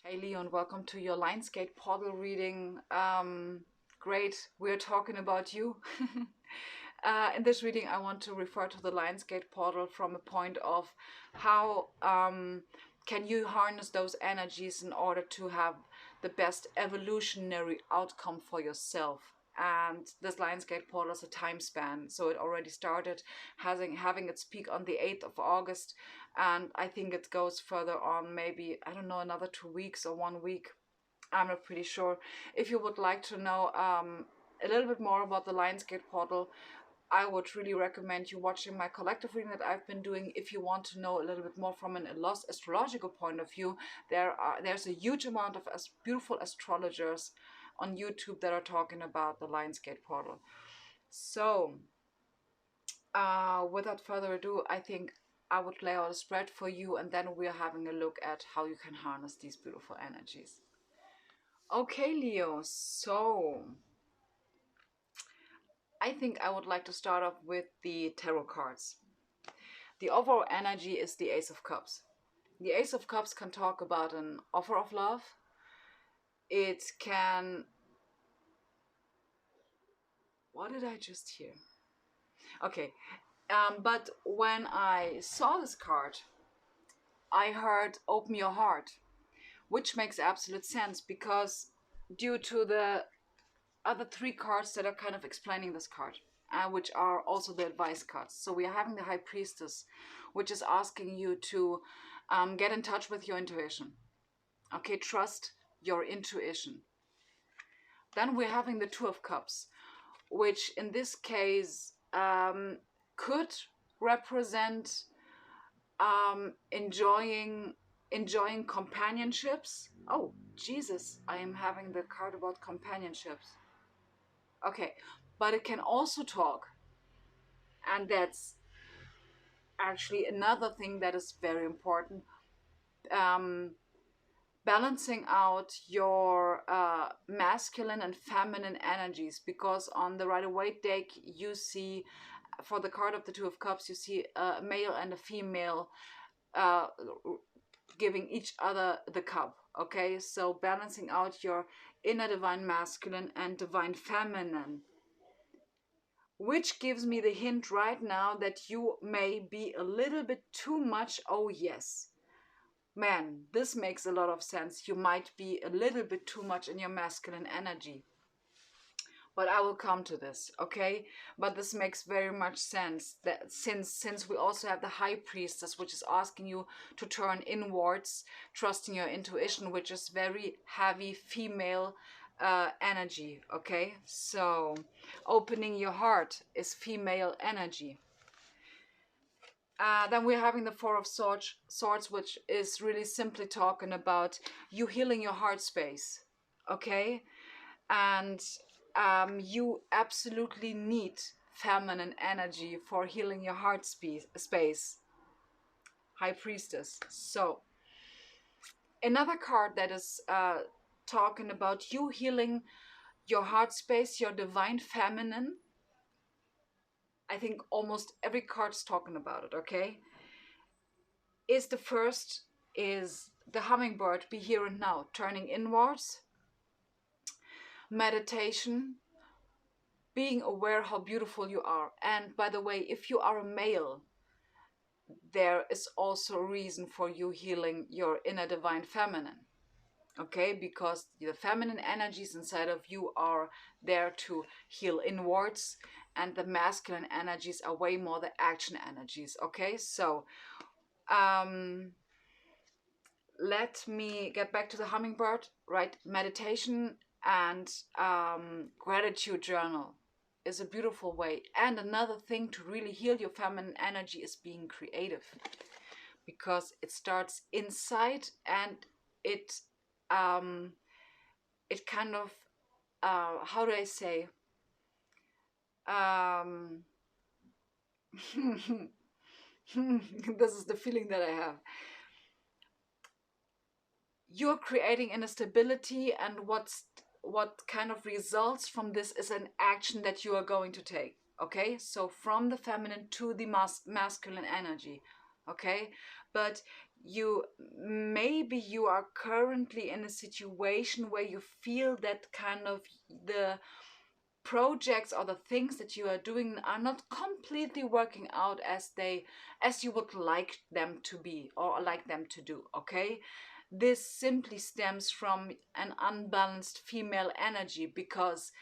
Hey Leo, and welcome to your Lionsgate portal reading. Great, we're talking about you. In this reading, I want to refer to the Lionsgate portal from a point of how can you harness those energies in order to have the best evolutionary outcome for yourself. And this Lionsgate portal is a time span, so it already started having its peak on the 8th of August, and I think it goes further on, maybe, I don't know, another 2 weeks or 1 week. I'm not pretty sure. If you would like to know a little bit more about the Lionsgate portal, I would really recommend you watching my collective reading that I've been doing. If you want to know a little bit more from an astrological point of view, there's a huge amount of beautiful astrologers on YouTube that are talking about the Lionsgate portal. So, without further ado, I think I would lay out a spread for you, and then we're having a look at how you can harness these beautiful energies. Okay, Leo, so I think I would like to start off with the tarot cards. The overall energy is the Ace of Cups. The Ace of Cups can talk about an offer of love. It can... What did I just hear? Okay, but when I saw this card, I heard open your heart, which makes absolute sense because due to the other three cards that are kind of explaining this card, which are also the advice cards. So we are having the High Priestess, which is asking you to get in touch with your intuition. Okay, trust your intuition. Then we're having the Two of Cups, which in this case could represent enjoying companionships. Oh, Jesus, I am having the card about companionships. Okay, but it can also talk, and that's actually another thing that is very important, balancing out your masculine and feminine energies, because on the Rider-Waite deck you see, for the card of the Two of Cups, you see a male and a female giving each other the cup. Okay, so balancing out your inner divine masculine and divine feminine, which gives me the hint right now that you may be a little bit too much. Oh yes, man, this makes a lot of sense. You might be a little bit too much in your masculine energy, but I will come to this, okay? But this makes very much sense, that since we also have the High Priestess, which is asking you to turn inwards, trusting your intuition, which is very heavy female energy, okay? So opening your heart is female energy. Then we're having the Four of Swords, which is really simply talking about you healing your heart space, okay? And you absolutely need feminine energy for healing your heart space. High Priestess. So another card that is talking about you healing your heart space, your divine feminine. I think almost every card's talking about it, okay? Is the first is the hummingbird, be here and now, turning inwards, meditation, being aware how beautiful you are. And by the way, if you are a male, there is also a reason for you healing your inner divine feminine. Okay, because the feminine energies inside of you are there to heal inwards, and the masculine energies are way more the action energies. Okay, so let me get back to the hummingbird, right? Meditation and gratitude journal is a beautiful way. And another thing to really heal your feminine energy is being creative, because it starts inside, and it kind of how do I say, this is the feeling that I have. You're creating inner stability, and what kind of results from this is an action that you are going to take. Okay, so from the feminine to the masculine energy. Okay, but maybe you are currently in a situation where you feel that kind of the projects or the things that you are doing are not completely working out as you would like them to be or like them to do. Okay, this simply stems from an unbalanced female energy, because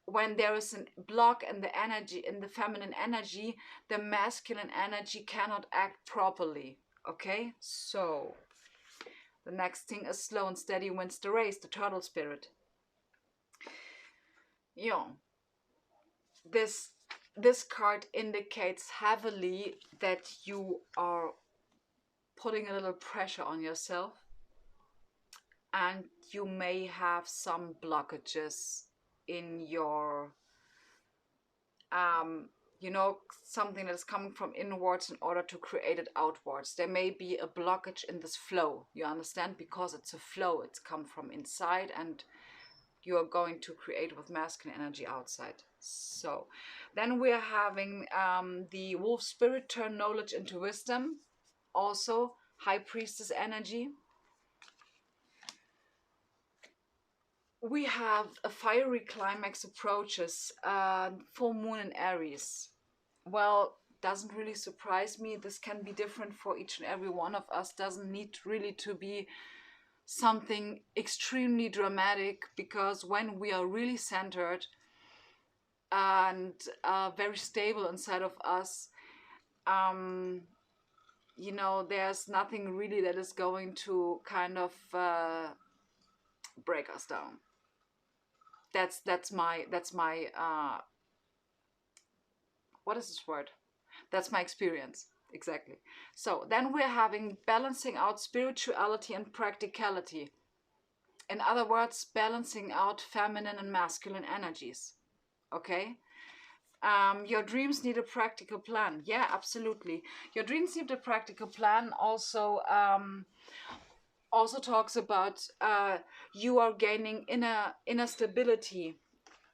when there is a block in the energy, in the feminine energy, the masculine energy cannot act properly. Okay, so the next thing is slow and steady wins the race, the turtle spirit. You know, this card indicates heavily that you are putting a little pressure on yourself, and you may have some blockages in your something that is coming from inwards in order to create it outwards. There may be a blockage in this flow, you understand, because it's a flow, it's come from inside, and you are going to create with masculine energy outside. So then we are having the wolf spirit, turn knowledge into wisdom, also high priestess energy. We have a fiery climax approaches, full moon in Aries. Well, doesn't really surprise me. This can be different for each and every one of us. Doesn't need really to be something extremely dramatic, because when we are really centered and very stable inside of us, there's nothing really that is going to kind of break us down. That's my what is this word? That's my experience. Exactly. So then we're having balancing out spirituality and practicality. In other words, balancing out feminine and masculine energies. Okay? Your dreams need a practical plan. Yeah, absolutely. Your dreams need a practical plan. Also talks about you are gaining inner stability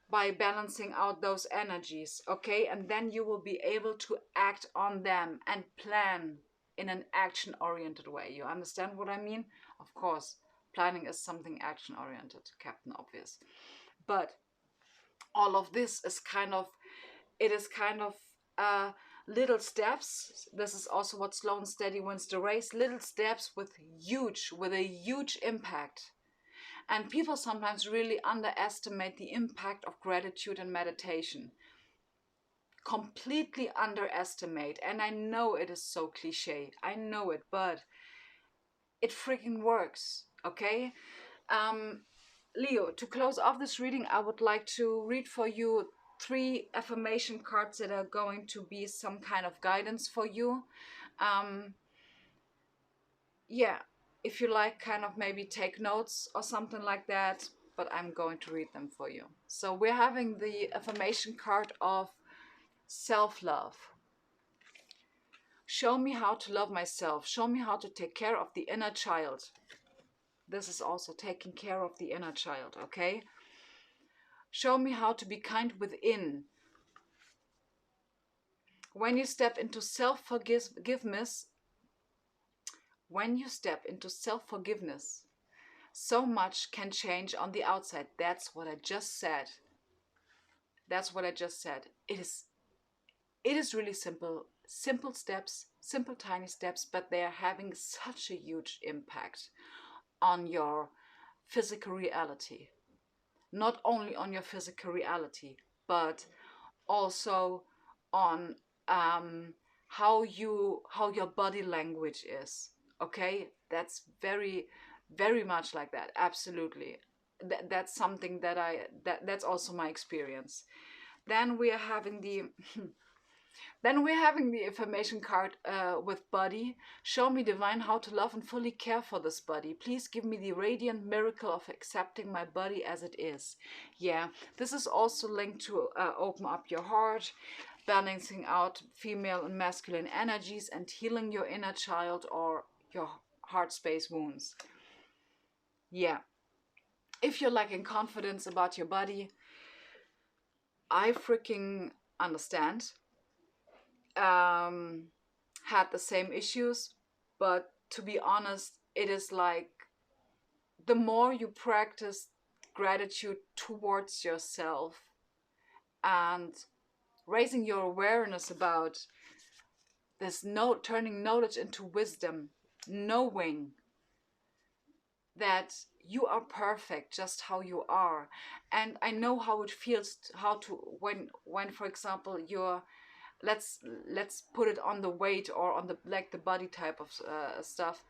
by balancing out those energies, okay? And then you will be able to act on them and plan in an action-oriented way. You understand what I mean? Of course, planning is something action-oriented, Captain Obvious. But all of this is kind of little steps. This is also what slow and steady wins the race. Little steps with a huge impact. And people sometimes really underestimate the impact of gratitude and meditation. Completely underestimate. And I know it is so cliche. I know it, but it freaking works. Okay? Leo, to close off this reading, I would like to read for you 3 affirmation cards that are going to be some kind of guidance for you. If you like, kind of maybe take notes or something like that, but I'm going to read them for you. So we're having the affirmation card of self-love. Show me how to love myself. Show me how to take care of the inner child. This is also taking care of the inner child, okay? Show me how to be kind within. When you step into self-forgiveness, so much can change on the outside. That's what I just said. It is really simple steps, simple tiny steps, but they are having such a huge impact on your physical reality. Not only on your physical reality, but also on how your body language is. Okay, that's very, very much like that. Absolutely, that's something that's also my experience. Then we are having the affirmation card with body. Show me, divine, how to love and fully care for this body. Please give me the radiant miracle of accepting my body as it is. Yeah, this is also linked to open up your heart, balancing out female and masculine energies, and healing your inner child or your heart space wounds. Yeah. If you're lacking confidence about your body, I freaking understand. Had the same issues, but to be honest, it is like the more you practice gratitude towards yourself and raising your awareness about this, turning knowledge into wisdom, knowing that you are perfect just how you are. And I know how it feels, how to, when for example you're, let's put it on the weight or on the, like, the body type of stuff.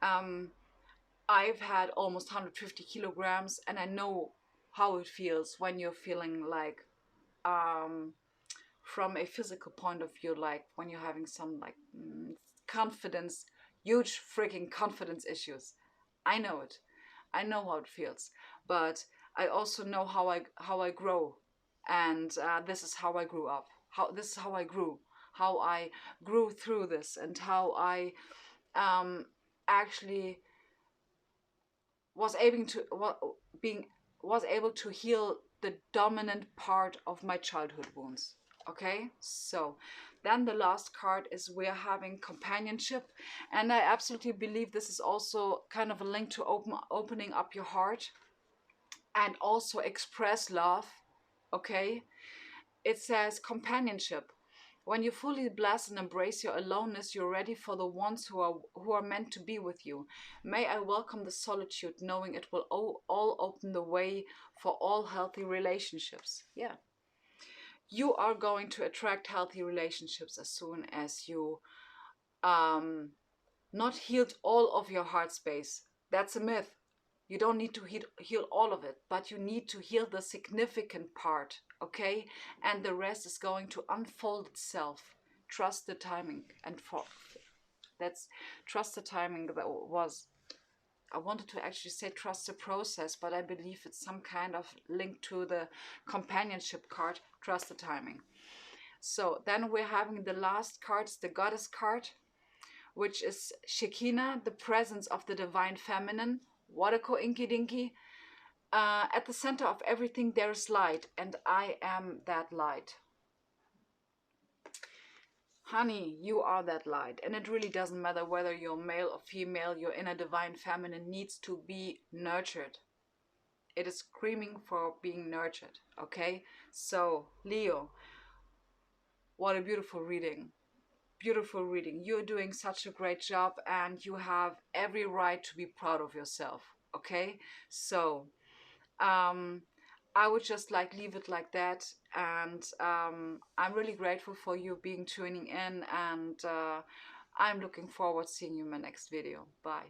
I've had almost 150 kilograms, and I know how it feels when you're feeling like, from a physical point of view, like when you're having some like confidence, huge freaking confidence issues. I know it. I know how it feels, but I also know how I grow, and this is how I grew up. This is how I grew. How I grew through this, and how I actually was able to being was able to heal the dominant part of my childhood wounds. Okay, so then the last card is we're having companionship, and I absolutely believe this is also kind of a link to opening up your heart and also express love. Okay, it says companionship. When you fully bless and embrace your aloneness, you're ready for the ones who are meant to be with you. May I welcome the solitude, knowing it will all open the way for all healthy relationships. Yeah. You are going to attract healthy relationships as soon as you not healed all of your heart space. That's a myth. You don't need to heal all of it, but you need to heal the significant part, okay? And the rest is going to unfold itself. Trust the timing. And that's trust the timing. That was, I wanted to actually say trust the process, but I believe it's some kind of link to the companionship card, trust the timing. So then we're having the last cards, the goddess card, which is Shekinah, the presence of the divine feminine. What a inky dinky. At the center of everything there is light, and I am that light. Honey, you are that light, and it really doesn't matter whether you're male or female. Your inner divine feminine needs to be nurtured. It is screaming for being nurtured, okay? So, Leo, what a beautiful reading. Beautiful reading. You're doing such a great job, and you have every right to be proud of yourself, okay? So, I would just like leave it like that, and I'm really grateful for you tuning in, and I'm looking forward to seeing you in my next video. Bye.